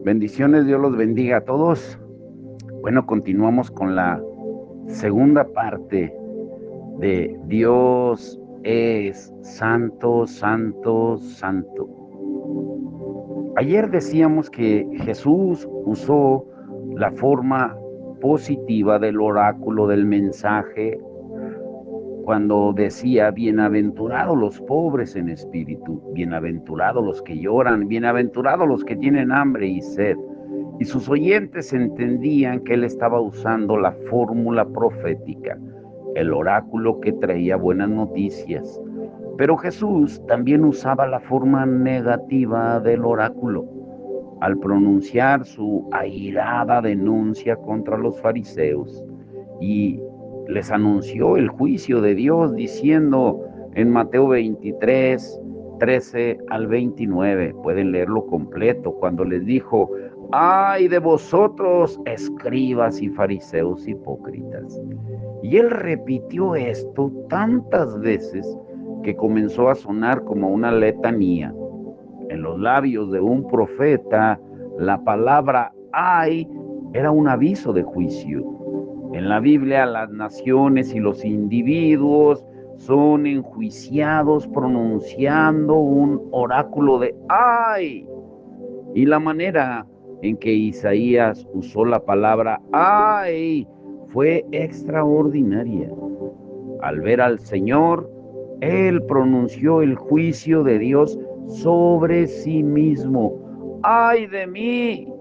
Bendiciones, Dios los bendiga a todos. Bueno, continuamos con la segunda parte de Dios es santo, santo, santo. Ayer decíamos que Jesús usó la forma positiva del oráculo del mensaje cuando decía: bienaventurados los pobres en espíritu, bienaventurados los que lloran, bienaventurados los que tienen hambre y sed. Y sus oyentes entendían que él estaba usando la fórmula profética, el oráculo que traía buenas noticias. Pero Jesús también usaba la forma negativa del oráculo al pronunciar su airada denuncia contra los fariseos, y les anunció el juicio de Dios diciendo en Mateo 23, 13 al 29, pueden leerlo completo, cuando les dijo: ¡ay de vosotros, escribas y fariseos hipócritas! Y él repitió esto tantas veces que comenzó a sonar como una letanía. En los labios de un profeta, la palabra ay era un aviso de juicio. En la Biblia, las naciones y los individuos son enjuiciados pronunciando un oráculo de ay. Y la manera en que Isaías usó la palabra ay fue extraordinaria. Al ver al Señor, él pronunció el juicio de Dios sobre sí mismo. ¡Ay de mí!,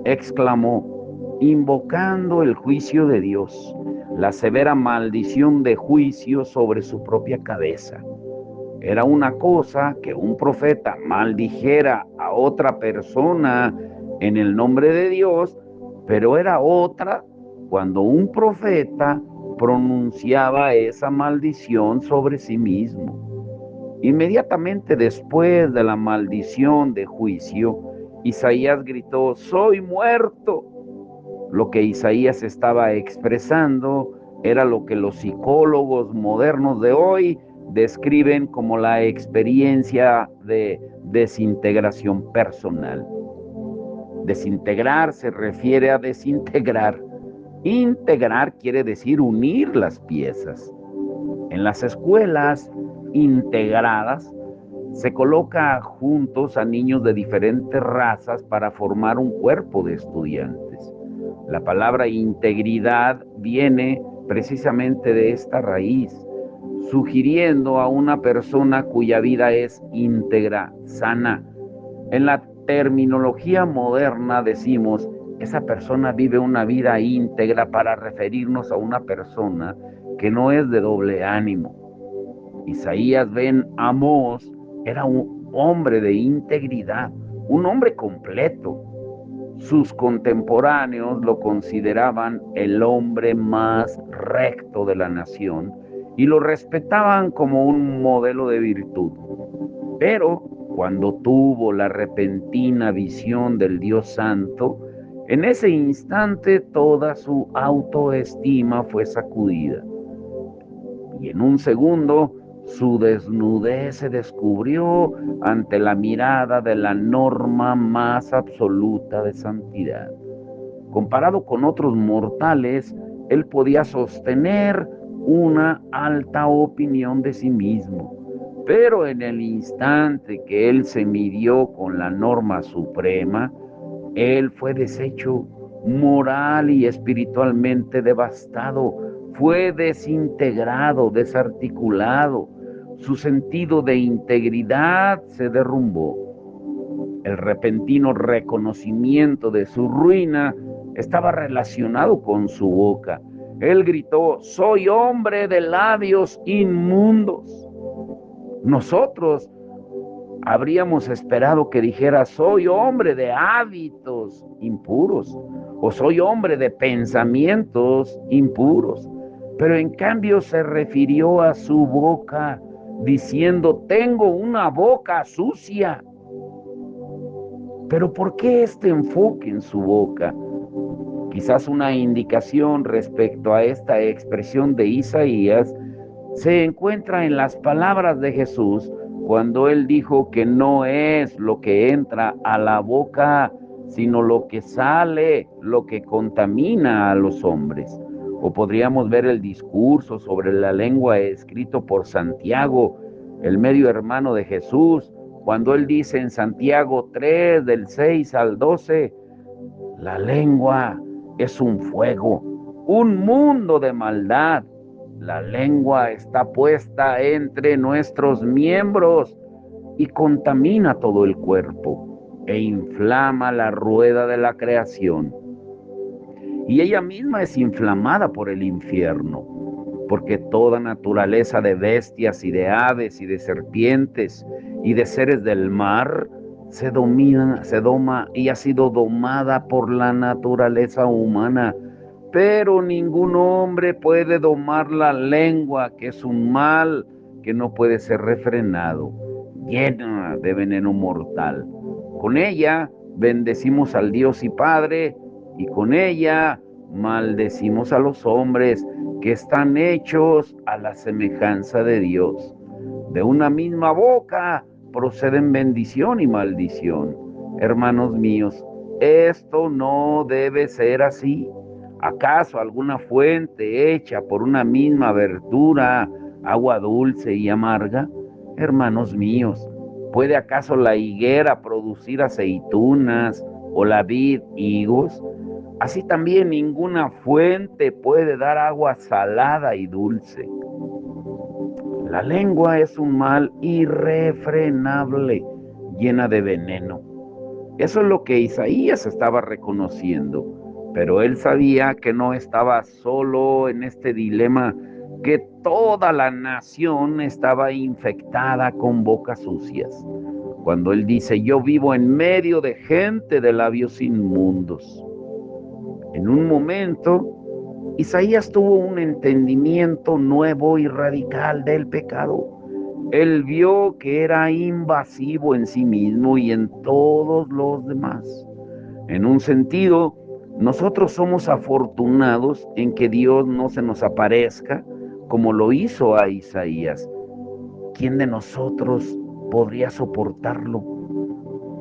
exclamó, invocando el juicio de Dios, la severa maldición de juicio sobre su propia cabeza. Era una cosa que un profeta maldijera a otra persona en el nombre de Dios, pero era otra cuando un profeta pronunciaba esa maldición sobre sí mismo. Inmediatamente después de la maldición de juicio, Isaías gritó: ¡soy muerto! Lo que Isaías estaba expresando era lo que los psicólogos modernos de hoy describen como la experiencia de desintegración personal. Desintegrar se refiere a desintegrar. Integrar quiere decir unir las piezas. En las escuelas integradas se coloca juntos a niños de diferentes razas para formar un cuerpo de estudiantes. La palabra integridad viene precisamente de esta raíz, sugiriendo a una persona cuya vida es íntegra, sana. En la terminología moderna decimos: esa persona vive una vida íntegra, para referirnos a una persona que no es de doble ánimo. Isaías ben Amós era un hombre de integridad, un hombre completo. Sus contemporáneos lo consideraban el hombre más recto de la nación y lo respetaban como un modelo de virtud. Pero cuando tuvo la repentina visión del Dios Santo, en ese instante toda su autoestima fue sacudida. Y en un segundo, su desnudez se descubrió ante la mirada de la norma más absoluta de santidad. Comparado con otros mortales, él podía sostener una alta opinión de sí mismo. Pero en el instante que él se midió con la norma suprema, él fue deshecho moral y espiritualmente devastado, fue desintegrado, desarticulado. Su sentido de integridad se derrumbó. El repentino reconocimiento de su ruina estaba relacionado con su boca. Él gritó: soy hombre de labios inmundos. Nosotros habríamos esperado que dijera: soy hombre de hábitos impuros, o soy hombre de pensamientos impuros. Pero en cambio se refirió a su boca diciendo: tengo una boca sucia. Pero ¿por qué este enfoque en su boca? Quizás una indicación respecto a esta expresión de Isaías se encuentra en las palabras de Jesús cuando Él dijo que no es lo que entra a la boca, sino lo que sale, lo que contamina a los hombres. O podríamos ver el discurso sobre la lengua escrito por Santiago, el medio hermano de Jesús, cuando Él dice en Santiago 3, del 6 al 12, la lengua es un fuego, un mundo de maldad. La lengua está puesta entre nuestros miembros y contamina todo el cuerpo e inflama la rueda de la creación. Y ella misma es inflamada por el infierno, porque toda naturaleza de bestias y de aves y de serpientes y de seres del mar se doma y ha sido domada por la naturaleza humana. Pero ningún hombre puede domar la lengua, que es un mal que no puede ser refrenado, llena de veneno mortal. Con ella bendecimos al Dios y Padre, y con ella maldecimos a los hombres que están hechos a la semejanza de Dios. De una misma boca proceden bendición y maldición. Hermanos míos, esto no debe ser así. ¿Acaso alguna fuente hecha por una misma abertura, agua dulce y amarga? Hermanos míos, ¿puede acaso la higuera producir aceitunas o la vid higos? Así también ninguna fuente puede dar agua salada y dulce. La lengua es un mal irrefrenable, llena de veneno. Eso es lo que Isaías estaba reconociendo, pero él sabía que no estaba solo en este dilema, que toda la nación estaba infectada con bocas sucias. Cuando él dice, yo vivo en medio de gente de labios inmundos. En un momento, Isaías tuvo un entendimiento nuevo y radical del pecado. Él vio que era invasivo en sí mismo y en todos los demás. En un sentido, nosotros somos afortunados en que Dios no se nos aparezca como lo hizo a Isaías. ¿Quién de nosotros podría soportarlo?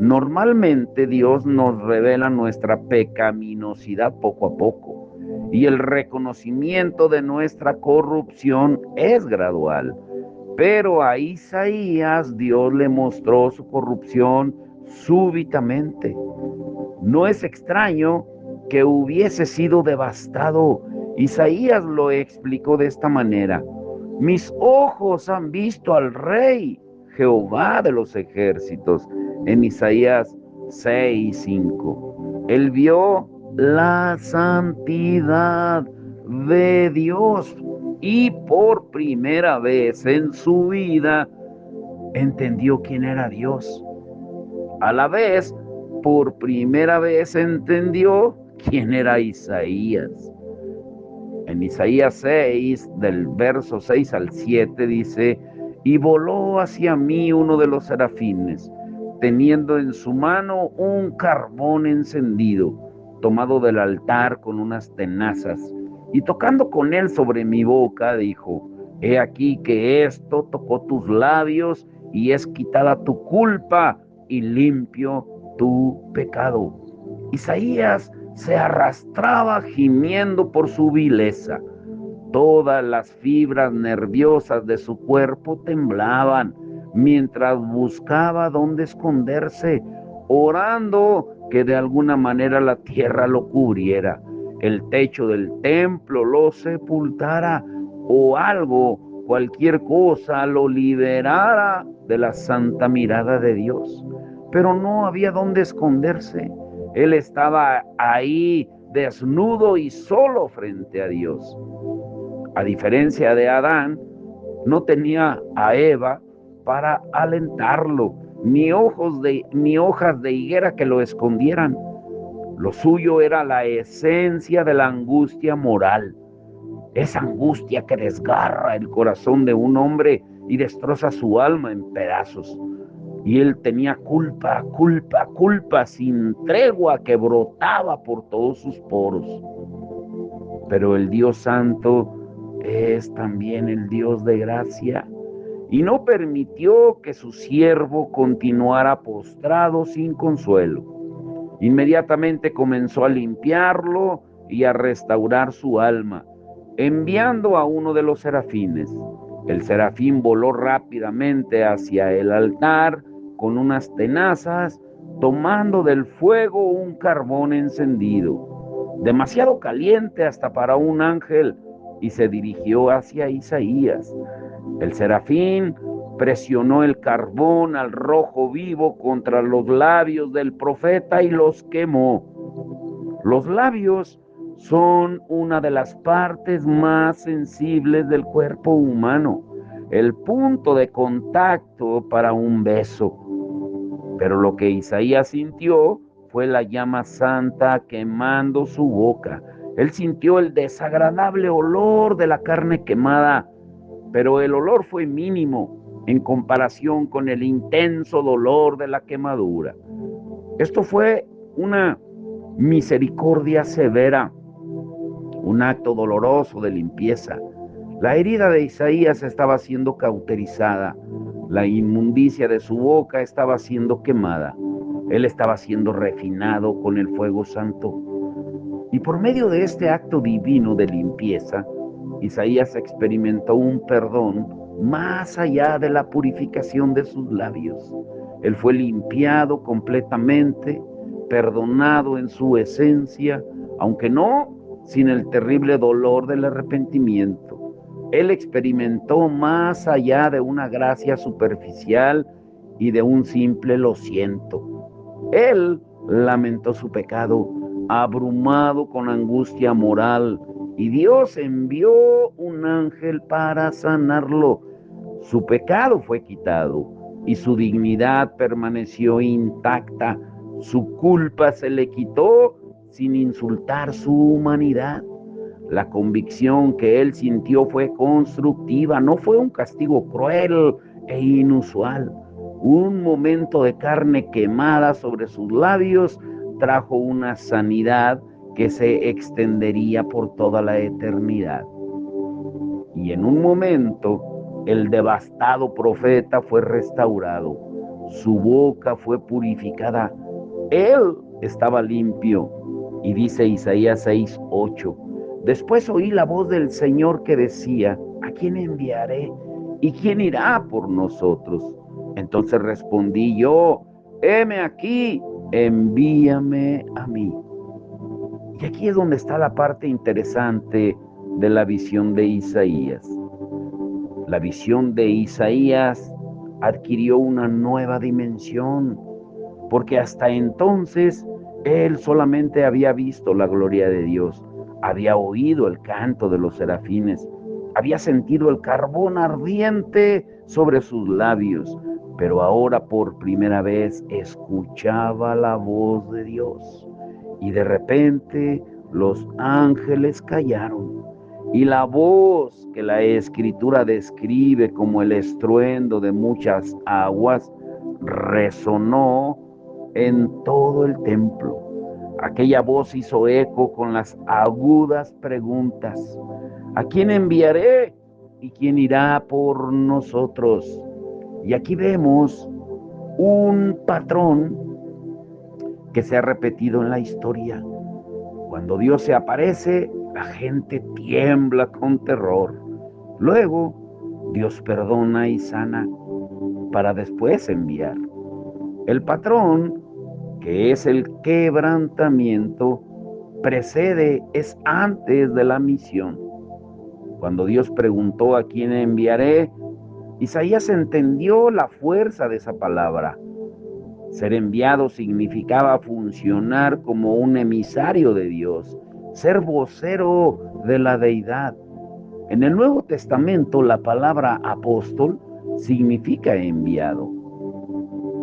Normalmente Dios nos revela nuestra pecaminosidad poco a poco y el reconocimiento de nuestra corrupción es gradual. Pero a Isaías Dios le mostró su corrupción súbitamente. No es extraño que hubiese sido devastado. Isaías lo explicó de esta manera: mis ojos han visto al Rey, Jehová de los ejércitos. En Isaías 6:5. Él vio la santidad de Dios y por primera vez en su vida entendió quién era Dios. A la vez, por primera vez entendió quién era Isaías. En Isaías 6, del verso 6 al 7, dice, y voló hacia mí uno de los serafines, teniendo en su mano un carbón encendido, tomado del altar con unas tenazas, y tocando con él sobre mi boca, dijo, he aquí que esto tocó tus labios, y es quitada tu culpa, y limpio tu pecado. Isaías se arrastraba gimiendo por su vileza. Todas las fibras nerviosas de su cuerpo temblaban mientras buscaba dónde esconderse, orando que de alguna manera la tierra lo cubriera, el techo del templo lo sepultara o algo, cualquier cosa lo liberara de la santa mirada de Dios. Pero no había dónde esconderse. Él estaba ahí desnudo y solo frente a Dios. A diferencia de Adán, no tenía a Eva para alentarlo, ni hojas de higuera que lo escondieran. Lo suyo era la esencia de la angustia moral, esa angustia que desgarra el corazón de un hombre y destroza su alma en pedazos. Y él tenía culpa, culpa, culpa sin tregua que brotaba por todos sus poros. Pero el Dios Santo es también el Dios de gracia y no permitió que su siervo continuara postrado sin consuelo. Inmediatamente comenzó a limpiarlo y a restaurar su alma, enviando a uno de los serafines. El serafín voló rápidamente hacia el altar con unas tenazas, tomando del fuego un carbón encendido, demasiado caliente hasta para un ángel, y se dirigió hacia Isaías. El serafín presionó el carbón al rojo vivo contra los labios del profeta y los quemó. Los labios son una de las partes más sensibles del cuerpo humano, el punto de contacto para un beso. Pero lo que Isaías sintió fue la llama santa quemando su boca. Él sintió el desagradable olor de la carne quemada, pero el olor fue mínimo en comparación con el intenso dolor de la quemadura. Esto fue una misericordia severa, un acto doloroso de limpieza. La herida de Isaías estaba siendo cauterizada, la inmundicia de su boca estaba siendo quemada, él estaba siendo refinado con el fuego santo. Y por medio de este acto divino de limpieza, Isaías experimentó un perdón más allá de la purificación de sus labios. Él fue limpiado completamente, perdonado en su esencia, aunque no sin el terrible dolor del arrepentimiento. Él experimentó más allá de una gracia superficial y de un simple lo siento. Él lamentó su pecado, abrumado con angustia moral, y Dios envió un ángel para sanarlo. Su pecado fue quitado y su dignidad permaneció intacta. Su culpa se le quitó sin insultar su humanidad. La convicción que él sintió fue constructiva, no fue un castigo cruel e inusual. Un momento de carne quemada sobre sus labios trajo una sanidad que se extendería por toda la eternidad. Y en un momento, el devastado profeta fue restaurado. Su boca fue purificada. Él estaba limpio. Y dice Isaías 6:8. Después oí la voz del Señor que decía: ¿a quién enviaré? ¿Y quién irá por nosotros? Entonces respondí yo: heme aquí, envíame a mí. Y aquí es donde está la parte interesante de la visión de Isaías. La visión de Isaías adquirió una nueva dimensión, porque hasta entonces él solamente había visto la gloria de Dios, había oído el canto de los serafines, había sentido el carbón ardiente sobre sus labios, pero ahora por primera vez escuchaba la voz de Dios. Y de repente los ángeles callaron, y la voz que la Escritura describe como el estruendo de muchas aguas resonó en todo el templo. Aquella voz hizo eco con las agudas preguntas: ¿a quién enviaré? ¿Y quién irá por nosotros? Y aquí vemos un patrón que se ha repetido en la historia. Cuando Dios se aparece, la gente tiembla con terror. Luego, Dios perdona y sana para después enviar. El patrón, que es el quebrantamiento, precede, es antes de la misión. Cuando Dios preguntó a quién enviaré, Isaías entendió la fuerza de esa palabra. Ser enviado significaba funcionar como un emisario de Dios, ser vocero de la deidad. En el Nuevo Testamento, la palabra apóstol significa enviado.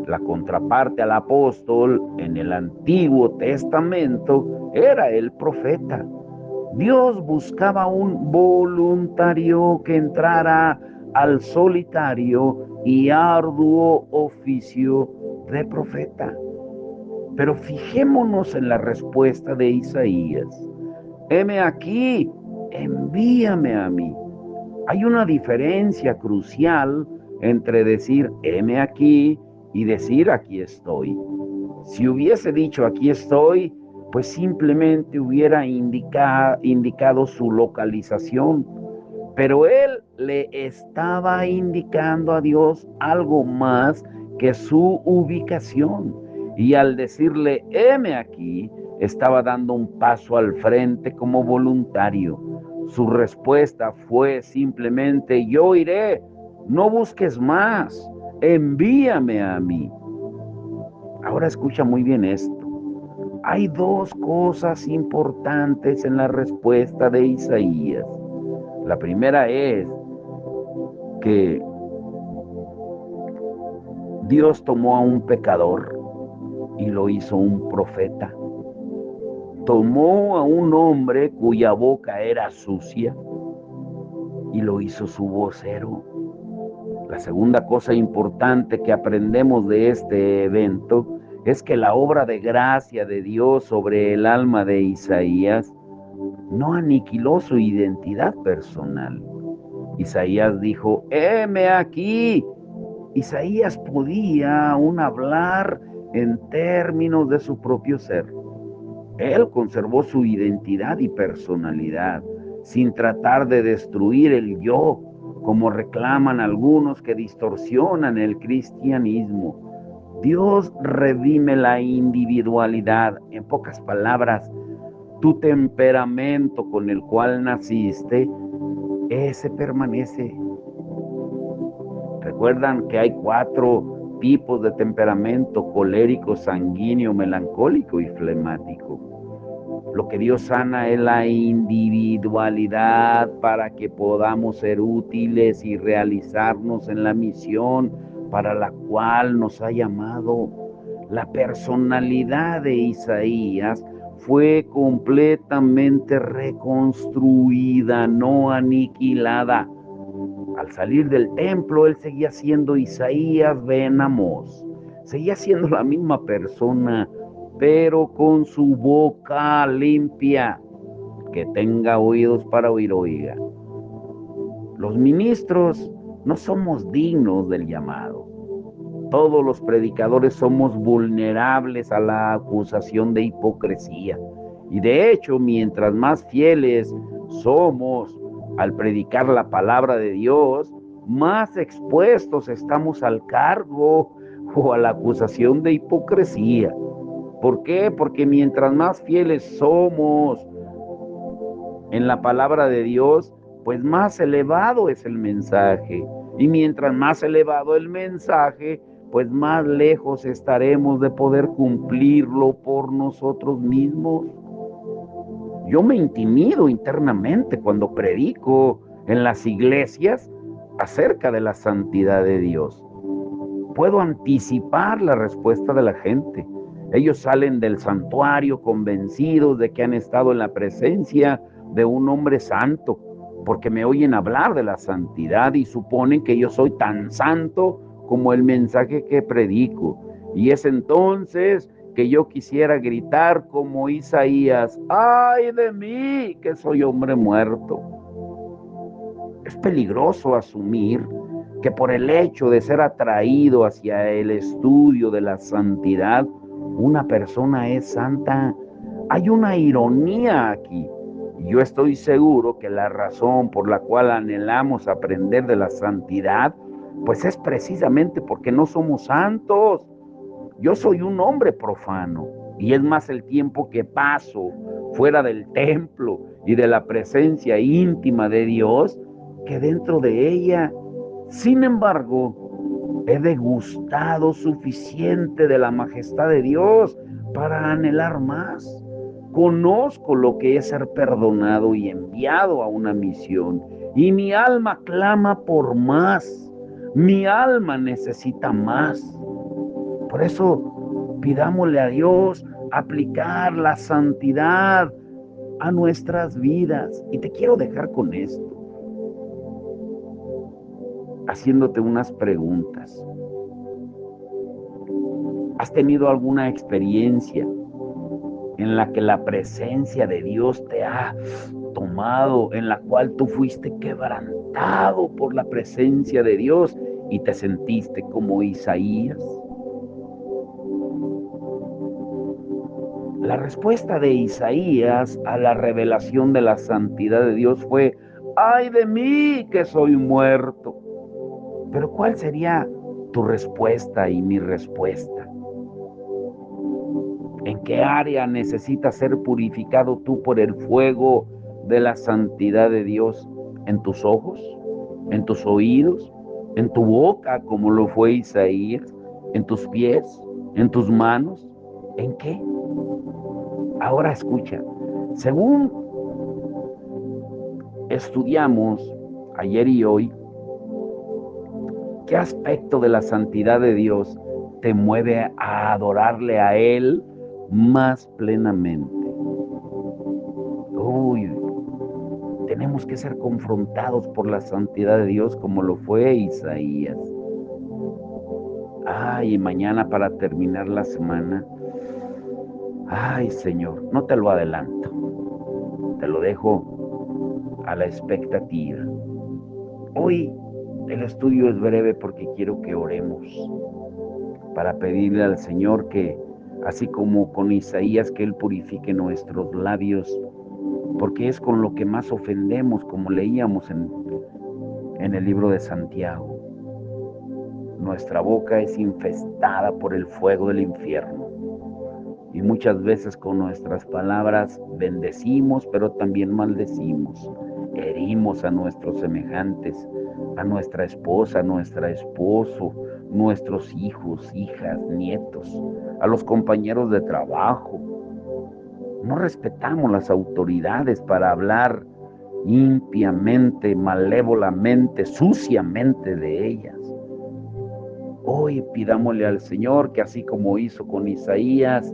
La contraparte al apóstol en el Antiguo Testamento era el profeta. Dios buscaba un voluntario que entrara al solitario y arduo oficio de profeta. Pero fijémonos en la respuesta de Isaías: heme aquí, envíame a mí. Hay una diferencia crucial entre decir heme aquí y decir aquí estoy. Si hubiese dicho aquí estoy, pues simplemente hubiera indicado su localización, pero él le estaba indicando a Dios algo más que su ubicación. Y al decirle heme aquí, estaba dando un paso al frente como voluntario. Su respuesta fue simplemente: yo iré, no busques más, envíame a mí. Ahora escucha muy bien esto. Hay dos cosas importantes en la respuesta de Isaías. La primera es que Dios tomó a un pecador y lo hizo un profeta. Tomó a un hombre cuya boca era sucia y lo hizo su vocero. La segunda cosa importante que aprendemos de este evento es que la obra de gracia de Dios sobre el alma de Isaías no aniquiló su identidad personal. Isaías dijo: heme aquí. Isaías podía aún hablar en términos de su propio ser. Él conservó su identidad y personalidad sin tratar de destruir el yo, como reclaman algunos que distorsionan el cristianismo. Dios redime la individualidad. En pocas palabras, tu temperamento con el cual naciste, ese permanece. Recuerdan que hay 4 tipos de temperamento: colérico, sanguíneo, melancólico y flemático. Lo que Dios sana es la individualidad para que podamos ser útiles y realizarnos en la misión para la cual nos ha llamado. La personalidad de Isaías fue completamente reconstruida, no aniquilada. Al salir del templo, él seguía siendo Isaías ben Amós. Seguía siendo la misma persona, pero con su boca limpia. Que tenga oídos para oír, oiga. Los ministros no somos dignos del llamado. Todos los predicadores somos vulnerables a la acusación de hipocresía. Y de hecho, mientras más fieles somos al predicar la palabra de Dios, más expuestos estamos al cargo o a la acusación de hipocresía. ¿Por qué? Porque mientras más fieles somos en la palabra de Dios, pues más elevado es el mensaje. Y mientras más elevado el mensaje, pues más lejos estaremos de poder cumplirlo por nosotros mismos. Yo me intimido internamente cuando predico en las iglesias acerca de la santidad de Dios. Puedo anticipar la respuesta de la gente. Ellos salen del santuario convencidos de que han estado en la presencia de un hombre santo, porque me oyen hablar de la santidad y suponen que yo soy tan santo como el mensaje que predico. Y es entonces que yo quisiera gritar como Isaías: ¡ay de mí, que soy hombre muerto! Es peligroso asumir que por el hecho de ser atraído hacia el estudio de la santidad, una persona es santa. Hay una ironía aquí. Yo estoy seguro que la razón por la cual anhelamos aprender de la santidad, pues es precisamente porque no somos santos. Yo soy un hombre profano, y es más el tiempo que paso fuera del templo y de la presencia íntima de Dios que dentro de ella. Sin embargo, he degustado suficiente de la majestad de Dios para anhelar más. Conozco lo que es ser perdonado y enviado a una misión, y mi alma clama por más. Mi alma necesita más. Por eso pidámosle a Dios aplicar la santidad a nuestras vidas. Y te quiero dejar con esto, haciéndote unas preguntas. ¿Has tenido alguna experiencia en la que la presencia de Dios te ha tomado, en la cual tú fuiste quebrantado por la presencia de Dios y te sentiste como Isaías? La respuesta de Isaías a la revelación de la santidad de Dios fue: ¡ay de mí que soy muerto! Pero ¿cuál sería tu respuesta y mi respuesta? ¿En qué área necesitas ser purificado tú por el fuego de la santidad de Dios? ¿En tus ojos? ¿En tus oídos? ¿En tu boca, como lo fue Isaías? ¿En tus pies? ¿En tus manos? ¿En qué? Ahora escucha, según estudiamos ayer y hoy, ¿qué aspecto de la santidad de Dios te mueve a adorarle a Él más plenamente? Uy, tenemos que ser confrontados por la santidad de Dios como lo fue Isaías. Ay, mañana para terminar la semana, ay Señor, no te lo adelanto, te lo dejo a la expectativa. Hoy el estudio es breve porque quiero que oremos para pedirle al Señor que, así como con Isaías, que Él purifique nuestros labios, porque es con lo que más ofendemos, como leíamos en el libro de Santiago. Nuestra boca es infestada por el fuego del infierno. Y muchas veces con nuestras palabras bendecimos, pero también maldecimos. Herimos a nuestros semejantes, a nuestra esposa, a nuestro esposo, nuestros hijos, hijas, nietos, a los compañeros de trabajo. No respetamos las autoridades para hablar impiamente, malévolamente, suciamente de ellas. Hoy pidámosle al Señor que, así como hizo con Isaías,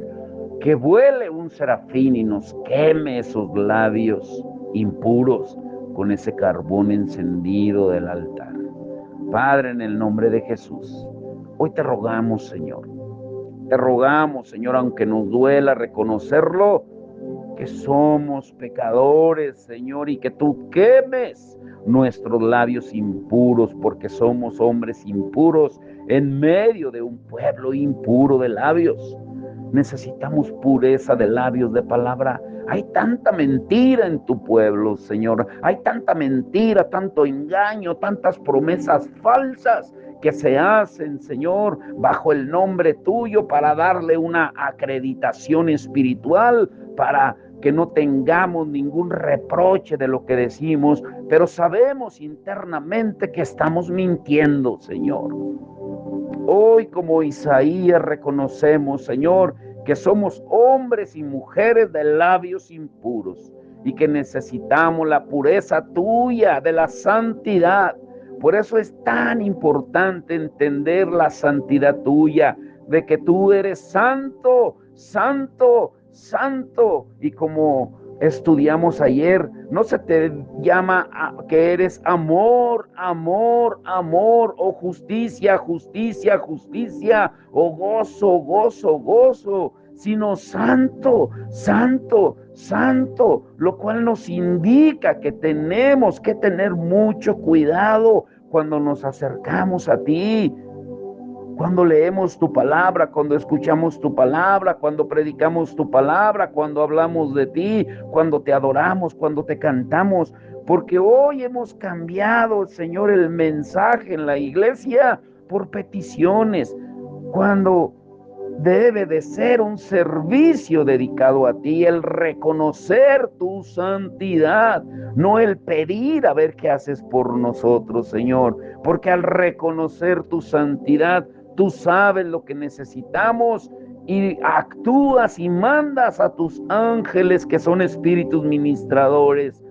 que vuele un serafín y nos queme esos labios impuros con ese carbón encendido del altar. Padre, en el nombre de Jesús, hoy te rogamos, Señor, aunque nos duela reconocerlo, que somos pecadores, Señor, y que tú quemes nuestros labios impuros, porque somos hombres impuros en medio de un pueblo impuro de labios. Necesitamos pureza de labios, de palabra. Hay tanta mentira en tu pueblo, Señor. Hay tanta mentira, tanto engaño, tantas promesas falsas que se hacen, Señor, bajo el nombre tuyo para darle una acreditación espiritual, para que no tengamos ningún reproche de lo que decimos, pero sabemos internamente que estamos mintiendo, Señor. Hoy, como Isaías, reconocemos, Señor, que somos hombres y mujeres de labios impuros y que necesitamos la pureza tuya, de la santidad. Por eso es tan importante entender la santidad tuya, de que tú eres santo, santo, santo. Y como estudiamos ayer, no se te llama que eres amor, amor, amor, o justicia, justicia, justicia, o gozo, gozo, gozo, sino santo, santo, santo, lo cual nos indica que tenemos que tener mucho cuidado cuando nos acercamos a ti, cuando leemos tu palabra, cuando escuchamos tu palabra, cuando predicamos tu palabra, cuando hablamos de ti, cuando te adoramos, cuando te cantamos, porque hoy hemos cambiado, Señor, el mensaje en la iglesia por peticiones, cuando debe de ser un servicio dedicado a ti, el reconocer tu santidad, no el pedir a ver qué haces por nosotros, Señor, porque al reconocer tu santidad, tú sabes lo que necesitamos y actúas y mandas a tus ángeles, que son espíritus ministradores,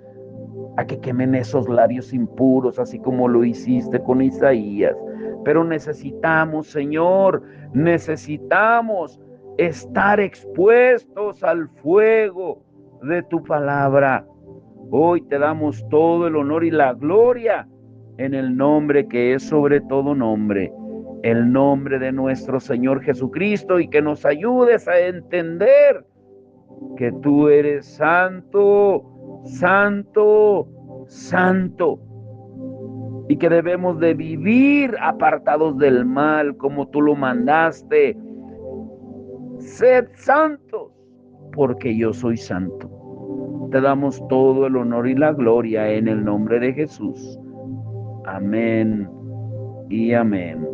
a que quemen esos labios impuros, así como lo hiciste con Isaías. Pero necesitamos, Señor, necesitamos estar expuestos al fuego de tu palabra. Hoy te damos todo el honor y la gloria en el nombre que es sobre todo nombre, el nombre de nuestro Señor Jesucristo, y que nos ayudes a entender que tú eres santo, santo, santo. y que debemos de vivir apartados del mal como tú lo mandaste. Sed santos, porque yo soy santo. Te damos todo el honor y la gloria en el nombre de Jesús. Amén y amén.